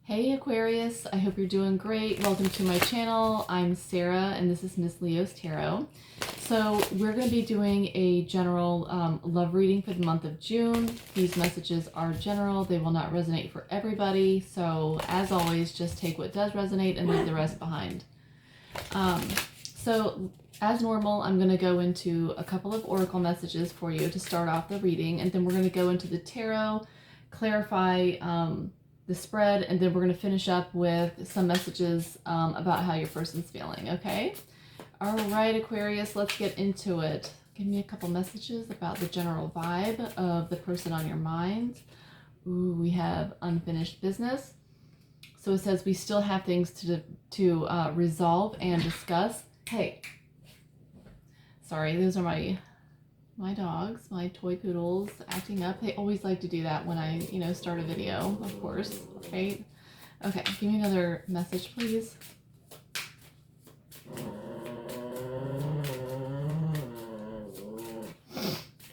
Hey Aquarius, I hope you're doing great. Welcome to my channel. I'm Sarah and this is Miss Leo's Tarot. So we're going to be doing a general love reading for the month of June. These messages are general. They will not resonate for everybody. So as always, just take what does resonate and leave the rest behind. So as normal, I'm going to go into a couple of oracle messages for you to start off the reading. And then we're going to go into the tarot, clarify the spread, and then we're going to finish up with some messages about how your person's feeling, okay? All right, Aquarius, let's get into it. Give me a couple messages about the general vibe of the person on your mind. Ooh, we have unfinished business. So it says we still have things to resolve and discuss. Hey, sorry, those are my dogs, my toy poodles acting up. They always like to do that when I, start a video, of course, right? Okay, give me another message, please.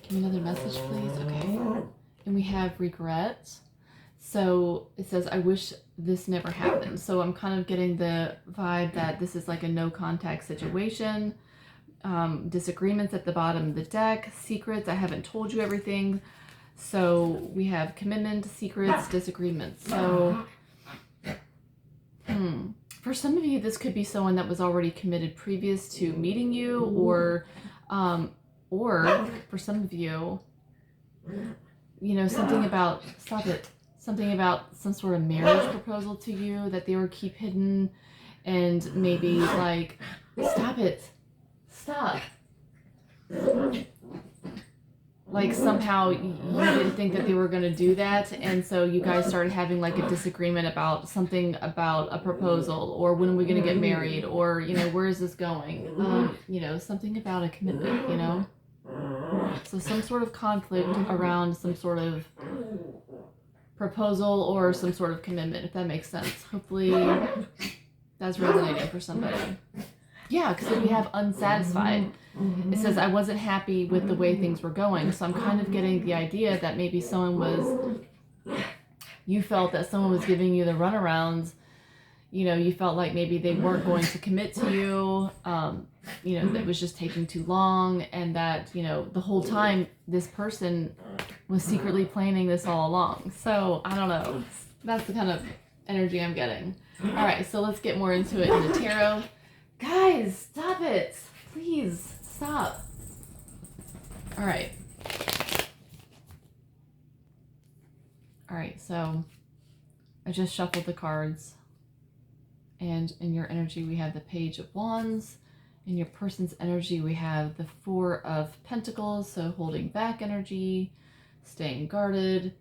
Give me another message, please. Okay. And we have regret. So it says, I wish this never happened. So I'm kind of getting the vibe that this is like a no contact situation. Disagreements at the bottom of the deck, secrets, I haven't told you everything. So we have commitment, secrets, disagreements. So for some of you, this could be someone that was already committed previous to meeting you, or for some of you, something about, stop it, something about some sort of marriage proposal to you that they were keep hidden, and maybe like, stop it. Stop. Like somehow you didn't think that they were going to do that, and so you guys started having like a disagreement about something about a proposal, or when are we going to get married, or where is this going, something about a commitment, so some sort of conflict around some sort of proposal or some sort of commitment, if that makes sense. Hopefully that's resonating for somebody. Yeah, because we have unsatisfied. It says, I wasn't happy with the way things were going. So I'm kind of getting the idea that maybe you felt that someone was giving you the runarounds. You felt like maybe they weren't going to commit to you, that was just taking too long. And that, the whole time this person was secretly planning this all along. So I don't know. That's the kind of energy I'm getting. All right, so let's get more into it in the tarot. Guys, stop it. Please, stop. All right. All right, so I just shuffled the cards. And in your energy, we have the Page of Wands. In your person's energy, we have the Four of Pentacles, so holding back energy, staying guarded.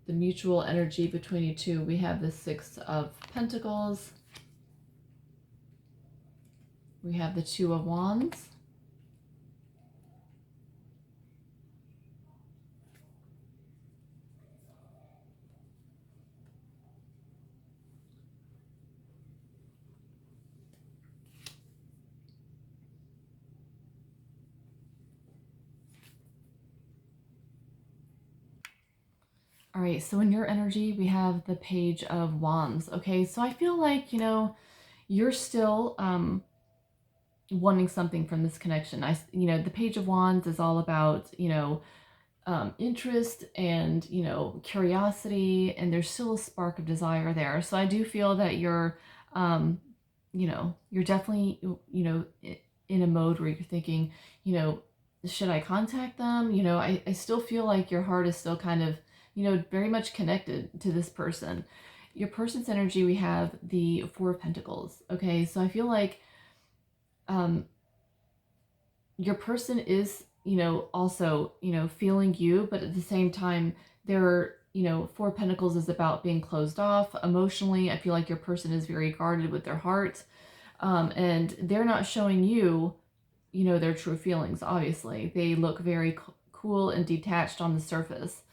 The mutual energy between you two, we have the Six of Pentacles. We have the Two of Wands. All right, so in your energy, we have the Page of Wands. Okay, so I feel like, you're still wanting something from this connection. The Page of Wands is all about, interest and, curiosity, and there's still a spark of desire there. So I do feel that you're definitely, in a mode where you're thinking, should I contact them? I still feel like your heart is still kind of, very much connected to this person. Your person's energy, we have the Four of Pentacles. Okay, so I feel like your person is, also, feeling you, but at the same time, they're, Four of Pentacles is about being closed off emotionally. I feel like your person is very guarded with their heart, and they're not showing you, their true feelings. Obviously, they look very cool and detached on the surface.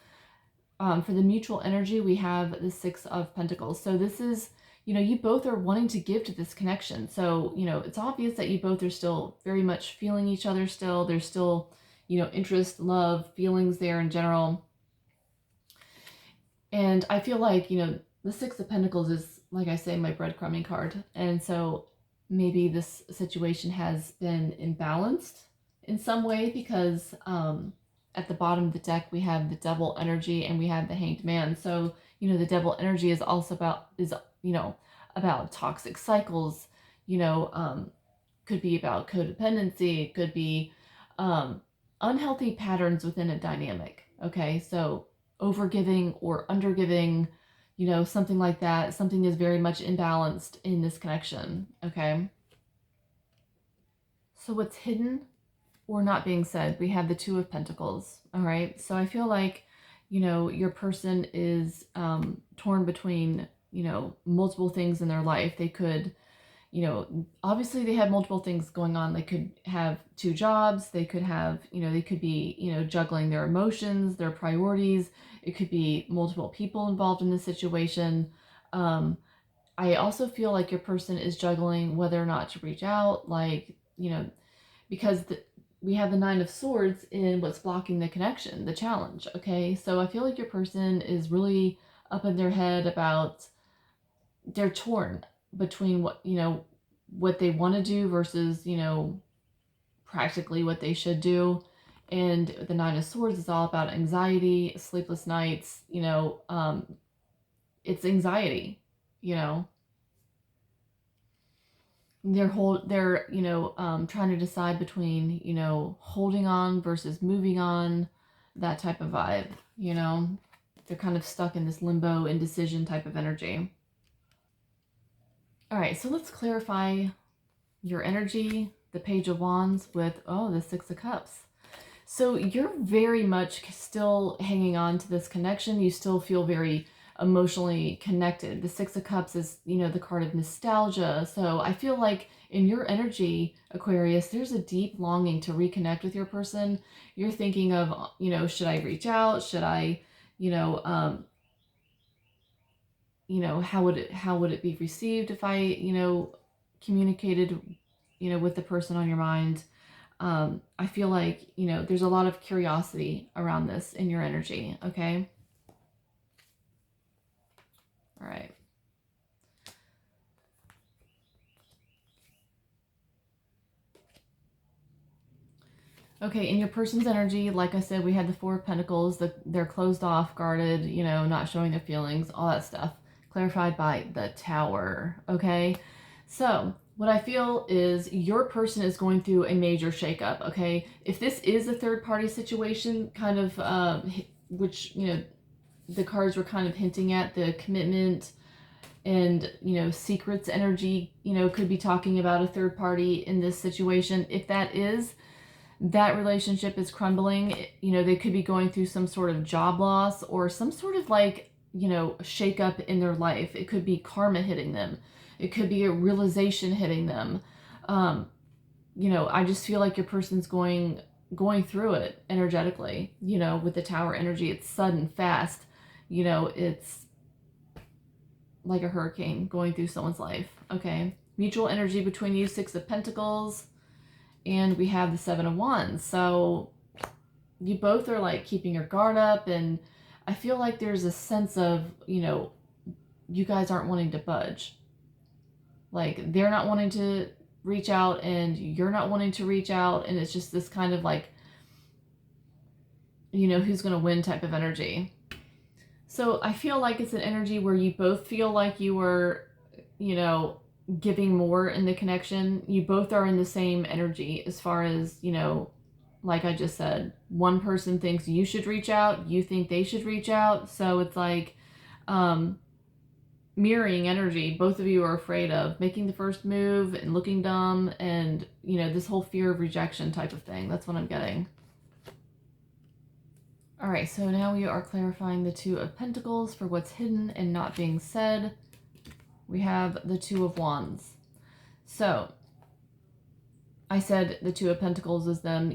For the mutual energy, we have the Six of Pentacles. So this is, you both are wanting to give to this connection. So, it's obvious that you both are still very much feeling each other still. There's still, interest, love, feelings there in general. And I feel like, the Six of Pentacles is, like I say, my breadcrumbing card. And so maybe this situation has been imbalanced in some way because at the bottom of the deck we have the Devil energy and we have the Hanged Man. So, you know, the Devil energy is also about toxic cycles, could be about codependency, it could be unhealthy patterns within a dynamic. Okay, so overgiving or undergiving, something like that. Something is very much imbalanced in this connection. Okay, so what's hidden or not being said? We have the Two of Pentacles. All right, so I feel like, your person is torn between, multiple things in their life. They could, obviously they have multiple things going on. They could have two jobs. They could have, they could be, juggling their emotions, their priorities. It could be multiple people involved in this situation. I also feel like your person is juggling whether or not to reach out, like, because we have the Nine of Swords in what's blocking the connection, the challenge. Okay, so I feel like your person is really up in their head about, they're torn between what they want to do versus practically what they should do. And the Nine of Swords is all about anxiety, sleepless nights. It's anxiety. They're trying to decide between holding on versus moving on, that type of vibe. They're kind of stuck in this limbo, indecision type of energy. All right, so let's clarify your energy, the Page of Wands with, the Six of Cups. So you're very much still hanging on to this connection. You still feel very emotionally connected. The Six of Cups is, the card of nostalgia. So I feel like in your energy, Aquarius, there's a deep longing to reconnect with your person. You're thinking of, should I reach out? Should I, how would it be received if I, communicated, with the person on your mind? I feel like, there's a lot of curiosity around this in your energy. Okay. All right. Okay, in your person's energy, like I said, we had the Four of Pentacles. They're closed off, guarded, not showing their feelings, all that stuff. Clarified by the Tower. Okay, so what I feel is your person is going through a major shakeup. Okay, if this is a third-party situation, kind of, which the cards were kind of hinting at, the commitment and secrets energy, could be talking about a third party in this situation. If that relationship is crumbling, they could be going through some sort of job loss or some sort of shakeup in their life. It could be karma hitting them. It could be a realization hitting them. I just feel like your person's going through it energetically, with the Tower energy. It's sudden, fast, it's like a hurricane going through someone's life. Okay. Mutual energy between you, Six of Pentacles. And we have the Seven of Wands. So you both are like keeping your guard up. And I feel like there's a sense of, you guys aren't wanting to budge. Like they're not wanting to reach out and you're not wanting to reach out. And it's just this kind of like, who's going to win type of energy. So I feel like it's an energy where you both feel like you were, giving more in the connection. You both are in the same energy as far as, like I just said, one person thinks you should reach out, you think they should reach out. So it's like mirroring energy. Both of you are afraid of making the first move and looking dumb and, this whole fear of rejection type of thing. That's what I'm getting. All right, so now we are clarifying the Two of Pentacles for what's hidden and not being said. We have the Two of Wands. So I said the Two of Pentacles is them,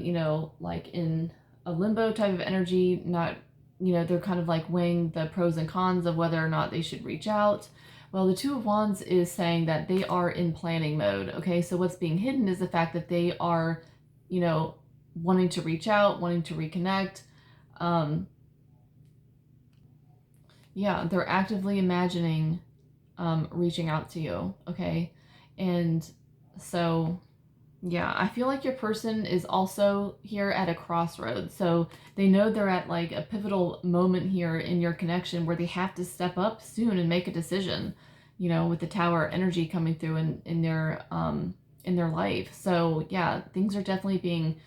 like in a limbo type of energy, not, they're kind of like weighing the pros and cons of whether or not they should reach out. Well, the Two of Wands is saying that they are in planning mode. Okay, so what's being hidden is the fact that they are, wanting to reach out, wanting to reconnect. Yeah, they're actively imagining reaching out to you, okay? And so, yeah, I feel like your person is also here at a crossroads. So they know they're at like a pivotal moment here in your connection where they have to step up soon and make a decision, you know, with the tower energy coming through in their life. So yeah, things are definitely being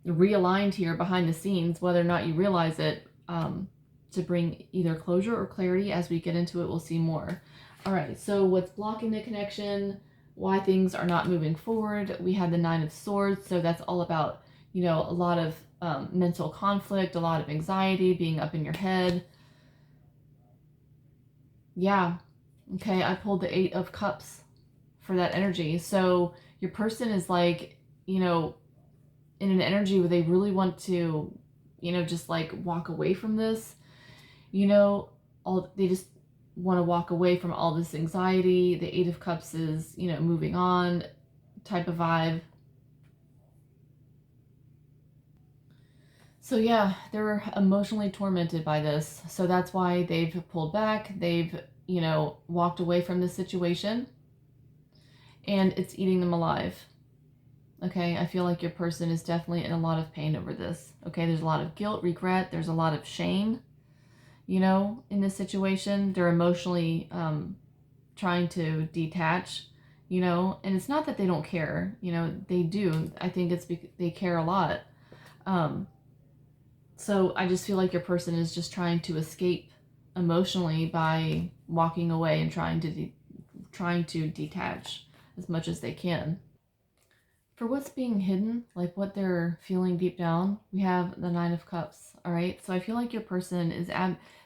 realigned here behind the scenes, whether or not you realize it, to bring either closure or clarity. As we get into it, we'll see more. All right, so what's blocking the connection, why things are not moving forward. We had the Nine of Swords, so that's all about, you know, a lot of mental conflict, a lot of anxiety, being up in your head. Yeah, okay, I pulled the Eight of Cups for that energy. So your person is like, you know, in an energy where they really want to, you know, just like walk away from this, you know, all they just want to walk away from all this anxiety. The Eight of Cups is, you know, moving on type of vibe. So yeah, they're emotionally tormented by this. So that's why they've pulled back. They've, you know, walked away from the situation, and it's eating them alive. Okay, I feel like your person is definitely in a lot of pain over this. Okay, there's a lot of guilt, regret, there's a lot of shame, you know, in this situation. They're emotionally trying to detach, you know, and it's not that they don't care, you know, they do. I think it's because they care a lot. Um, so I just feel like your person is just trying to escape emotionally by walking away and trying to detach as much as they can. For what's being hidden, like what they're feeling deep down, we have the Nine of Cups. All right, so I feel like your person is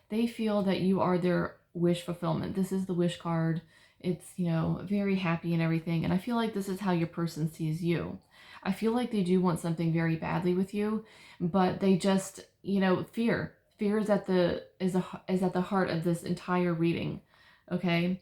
they feel that you are their wish fulfillment. This is the wish card. It's, you know, very happy and everything, and I feel like this is how your person sees you. I feel like they do want something very badly with you, but they just, you know, fear is at the heart of this entire reading. Okay.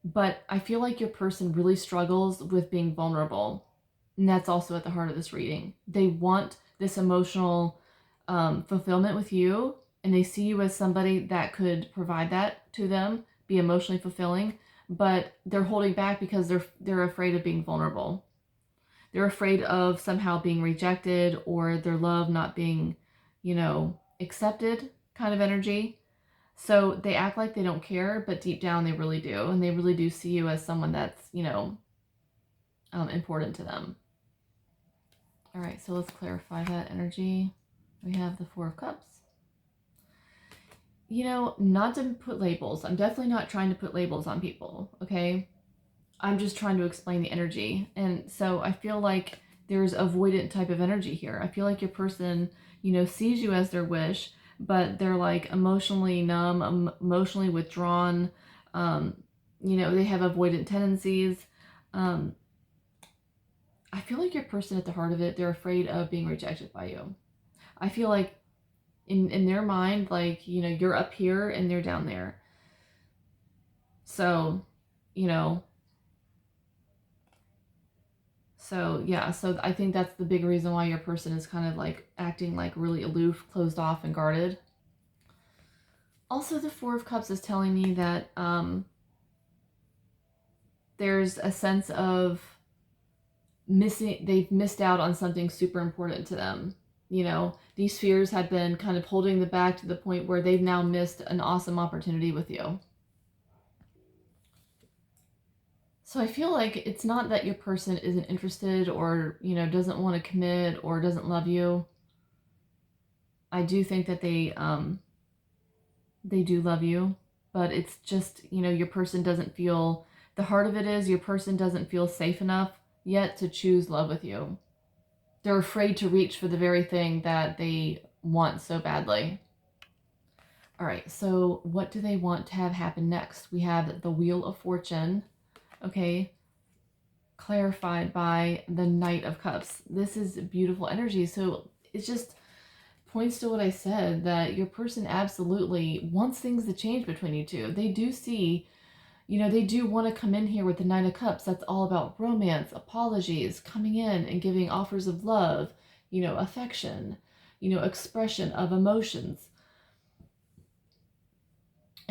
But I feel like your person really struggles with being vulnerable. And that's also at the heart of this reading. They want this emotional fulfillment with you, and they see you as somebody that could provide that to them, be emotionally fulfilling, but they're holding back because they're afraid of being vulnerable. They're afraid of somehow being rejected or their love not being, you know, accepted kind of energy. So they act like they don't care, but deep down they really do. And they really do see you as someone that's, you know, important to them. All right, so let's clarify that energy. We have the Four of Cups. You know, not to put labels. I'm definitely not trying to put labels on people, okay? I'm just trying to explain the energy. And so I feel like there's avoidant type of energy here. I feel like your person, you know, sees you as their wish, but they're like emotionally numb, emotionally withdrawn. Um, you know, they have avoidant tendencies. Um, I feel like your person at the heart of it, they're afraid of being rejected by you. I feel like in their mind, like, you know, you're up here and they're down there. So, you know, so yeah, so I think that's the big reason why your person is kind of like acting like really aloof, closed off, and guarded. Also, the Four of Cups is telling me that there's a sense of they've missed out on something super important to them. You know, these fears have been kind of holding them back to the point where they've now missed an awesome opportunity with you. So I feel like it's not that your person isn't interested or, you know, doesn't want to commit or doesn't love you. I do think that they do love you, but it's just, you know, your person doesn't feel, the heart of it is your person doesn't feel safe enough yet to choose love with you. They're afraid to reach for the very thing that they want so badly. All right, so what do they want to have happen next? We have the Wheel of Fortune, okay, clarified by the Knight of Cups. This is beautiful energy. So it's just points to what I said, that your person absolutely wants things to change between you two. They do see, you know, they do want to come in here with the Nine of Cups. That's all about romance, apologies, coming in and giving offers of love, you know, affection, you know, expression of emotions.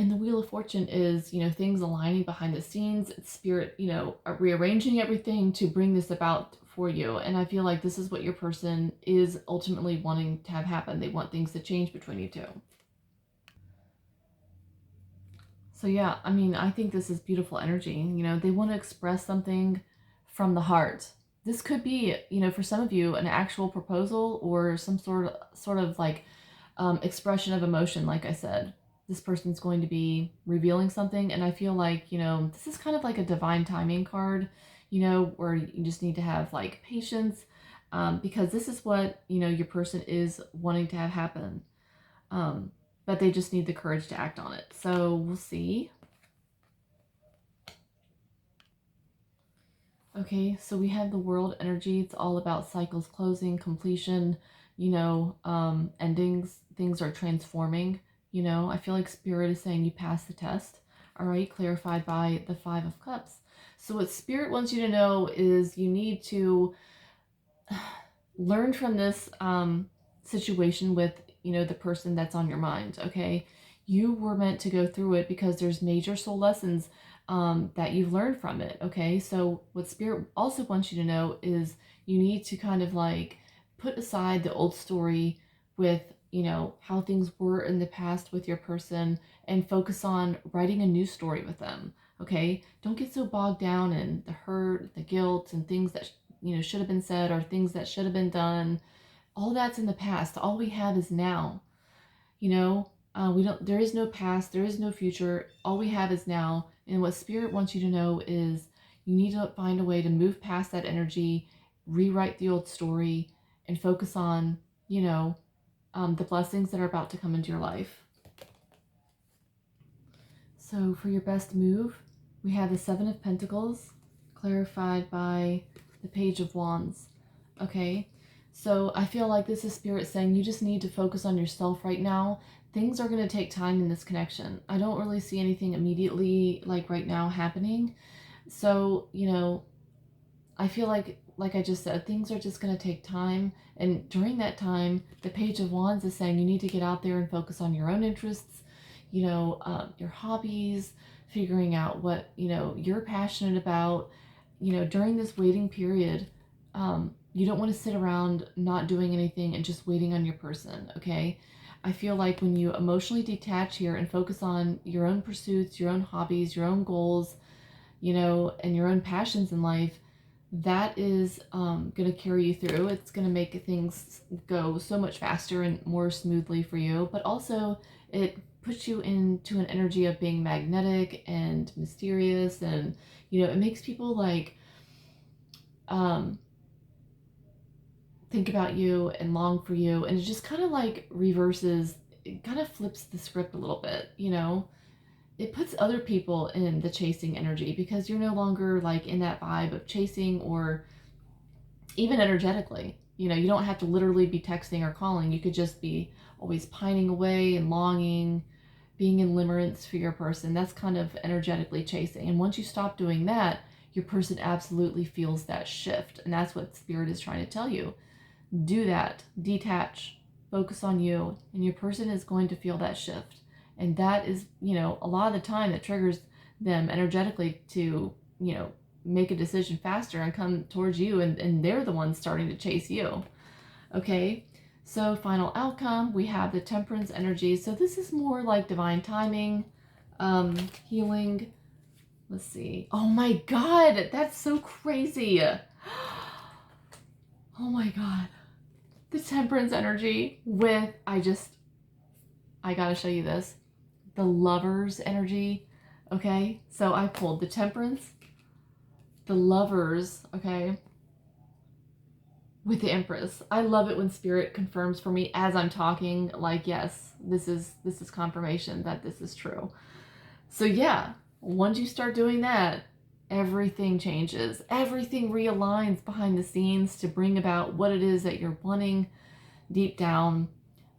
And the Wheel of Fortune is, things aligning behind the scenes. It's spirit, rearranging everything to bring this about for you. And I feel like this is what your person is ultimately wanting to have happen. They want things to change between you two. So yeah, I mean, I think this is beautiful energy. They want to express something from the heart. This could be, for some of you, an actual proposal or some sort of like expression of emotion. Like I said, this person's going to be revealing something, and I feel like, this is kind of like a divine timing card, where you just need to have like patience, because this is what, your person is wanting to have happen. But they just need the courage to act on it. So we'll see. Okay, so we have the World energy. It's all about cycles closing, completion, endings. Things are transforming. I feel like Spirit is saying you passed the test. All right, clarified by the Five of Cups. So what Spirit wants you to know is you need to learn from this situation with, the person that's on your mind, okay? You were meant to go through it because there's major soul lessons that you've learned from it, okay? So what Spirit also wants you to know is you need to kind of like put aside the old story with, how things were in the past with your person and focus on writing a new story with them, okay? Don't get so bogged down in the hurt, the guilt, and things that, should have been said or things that should have been done. All that's in the past. All we have is now. There is no past, there is no future. All we have is now. And what Spirit wants you to know is you need to find a way to move past that energy, rewrite the old story, and focus on, the blessings that are about to come into your life. So for your best move, we have the Seven of Pentacles, clarified by the Page of Wands. Okay, so I feel like this is Spirit saying you just need to focus on yourself right now. Things are going to take time in this connection. I don't really see anything immediately, like right now, happening. So, I feel like I just said, things are just going to take time. And during that time, the Page of Wands is saying you need to get out there and focus on your own interests, your hobbies, figuring out what, you're passionate about. During this waiting period, you don't want to sit around not doing anything and just waiting on your person, okay? I feel like when you emotionally detach here and focus on your own pursuits, your own hobbies, your own goals, and your own passions in life, that is going to carry you through. It's going to make things go so much faster and more smoothly for you, but also it puts you into an energy of being magnetic and mysterious, and, it makes people like think about you and long for you, and it just kind of like reverses, it kind of flips the script a little bit, it puts other people in the chasing energy because you're no longer like in that vibe of chasing, or even energetically, you don't have to literally be texting or calling. You could just be always pining away and longing, being in limerence for your person. That's kind of energetically chasing. And once you stop doing that, your person absolutely feels that shift. And that's what Spirit is trying to tell you. Do that, detach, focus on you, and your person is going to feel that shift. And that is, a lot of the time that triggers them energetically to, make a decision faster and come towards you, and they're the ones starting to chase you. Okay, so final outcome, we have the Temperance energy. So this is more like divine timing, healing. Let's see. Oh my God, that's so crazy. Oh my God. The Temperance energy with, I gotta show you this. The Lovers energy, okay? So I pulled the Temperance, the Lovers, okay, with the Empress. I love it when Spirit confirms for me as I'm talking, like, yes, this is confirmation that this is true. So yeah, once you start doing that, everything changes. Everything realigns behind the scenes to bring about what it is that you're wanting deep down.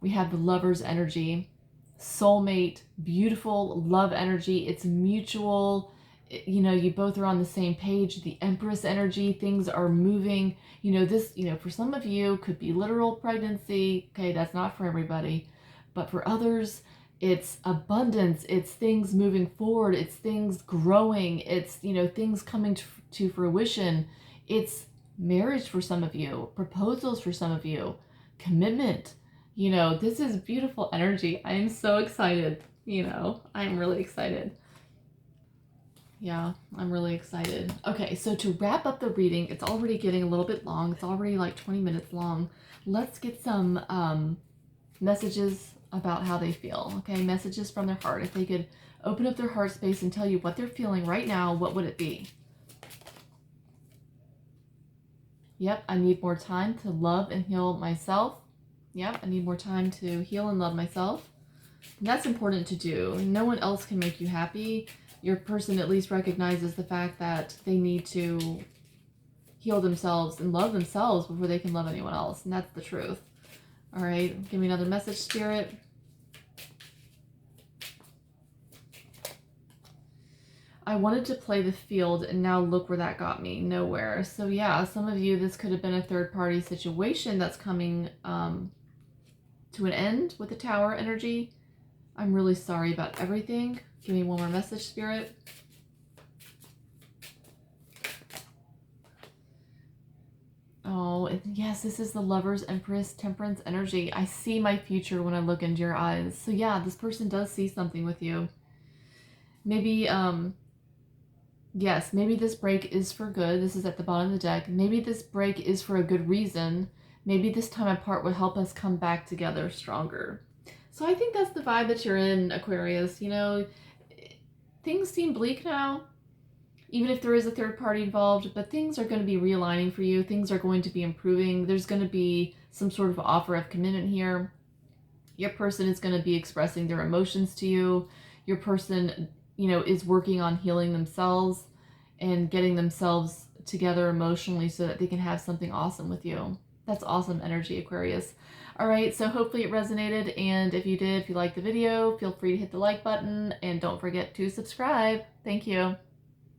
We have the Lover's energy, soulmate, beautiful love energy. It's mutual. You both are on the same page. The Empress energy, things are moving. This, for some of you could be literal pregnancy. Okay, that's not for everybody. But for others, It's abundance. It's things moving forward. It's things growing. It's, things coming to fruition. It's marriage for some of you, proposals for some of you, commitment. This is beautiful energy. I am so excited. I'm really excited. Yeah, I'm really excited. Okay, so to wrap up the reading, it's already getting a little bit long. It's already like 20 minutes long. Let's get some messages about how they feel. Okay, messages from their heart. If they could open up their heart space and tell you what they're feeling right now, what would it be? Yep, I need more time to love and heal myself. Yep, I need more time to heal and love myself. And that's important to do. No one else can make you happy. Your person at least recognizes the fact that they need to heal themselves and love themselves before they can love anyone else. And that's the truth. All right, give me another message, Spirit. I wanted to play the field, and now look where that got me. Nowhere. So yeah, some of you, this could have been a third-party situation that's coming to an end with the Tower energy. I'm really sorry about everything. Give me one more message, Spirit. Oh, yes, this is the Lovers, Empress, Temperance energy. I see my future when I look into your eyes. So yeah, this person does see something with you. Maybe, yes, maybe this break is for good. This is at the bottom of the deck. Maybe this break is for a good reason. Maybe this time apart will help us come back together stronger. So I think that's the vibe that you're in, Aquarius. Things seem bleak now, even if there is a third party involved, but things are going to be realigning for you. Things are going to be improving. There's going to be some sort of offer of commitment here. Your person is going to be expressing their emotions to you. Your person, is working on healing themselves and getting themselves together emotionally so that they can have something awesome with you. That's awesome energy, Aquarius. All right, so hopefully it resonated, and if you did, if you liked the video, feel free to hit the like button, and don't forget to subscribe. Thank you.